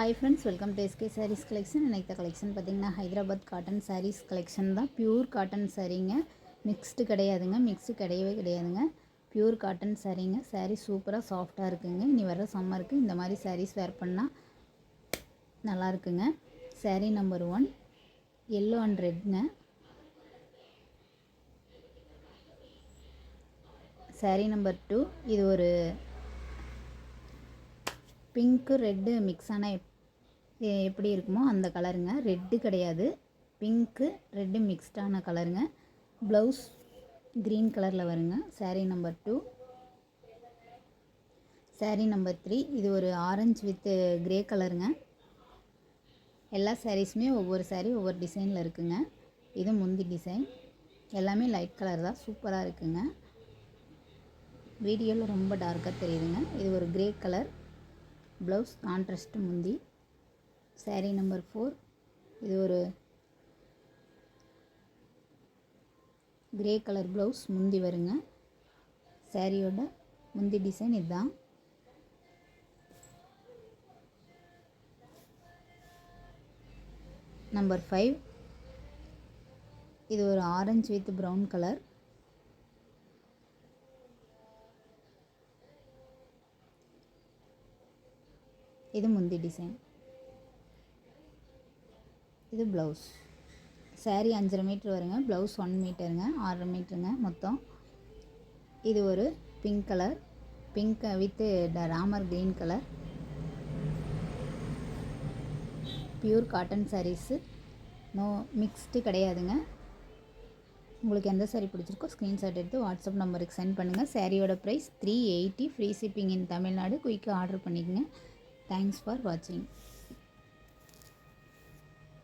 Hi friends, welcome to SK sarees collection. இன்றைக்கி collection பார்த்திங்கன்னா Hyderabad cotton sarees collection தான். பியூர் காட்டன் சாரீங்க, மிக்ஸ்டு கிடையாதுங்க. மிக்ஸு கிடையவே கிடையாதுங்க. Pure cotton சாரீங்க. சாரீ சூப்பராக சாஃப்டாக இருக்குங்க. இனி வர சம்மருக்கு இந்த மாதிரி சாரீஸ் வேர் பண்ணால் நல்லா இருக்குங்க. சாரீ நம்பர் 1 எல்லோ அண்ட் ரெட்ங்க. சாரீ நம்பர் 2 இது ஒரு பிங்க்கு ரெட்டு மிக்ஸான எப்படி இருக்குமோ அந்த கலருங்க. ரெட்டு கிடையாது, பிங்க்கு ரெட்டு மிக்ஸ்டான கலருங்க. ப்ளவுஸ் க்ரீன் கலரில் வருங்க. சாரீ நம்பர் 2. சாரீ நம்பர் 3 இது ஒரு ஆரஞ்சு வித் கிரே கலருங்க. எல்லா சாரீஸுமே ஒவ்வொரு சாரீ ஒவ்வொரு டிசைனில் இருக்குங்க. இது முந்தி டிசைன். எல்லாமே லைட் கலர் தான், சூப்பராக இருக்குங்க. வீடியோவில் ரொம்ப டார்க்காக தெரியுதுங்க. இது ஒரு கிரே கலர், ப்ளவுஸ் கான்ட்ராஸ்ட் முந்தி. சாரீ நம்பர் 4 இது ஒரு கிரே கலர் ப்ளவுஸ் முந்தி வருங்க. சாரியோட முந்தி டிசைன் இதுதான். நம்பர் 5 இது ஒரு ஆரஞ்சு வித் ப்ரௌன் கலர். இது முந்தி டிசைன். இது ப்ளவுஸ். சாரீ 5.5 மீட்டர் வருங்க. ப்ளவுஸ் 1 மீட்டருங்க, 6.5 மீட்டருங்க மொத்தம். இது ஒரு pink colour, pink with Ramar green colour. Pure cotton sarees, no mixed கிடையாதுங்க. உங்களுக்கு எந்த சாரீ பிடிச்சிருக்கோ ஸ்க்ரீன்ஷாட் எடுத்து வாட்ஸ்அப் நம்பருக்கு சென்ட் பண்ணுங்கள். சாரியோட ப்ரைஸ் 380, ஃப்ரீ ஷிப்பிங் இன் தமிழ்நாடு. குயிக்காக ஆர்டர் பண்ணிக்கங்க. தேங்க்ஸ் ஃபார் வாட்சிங்.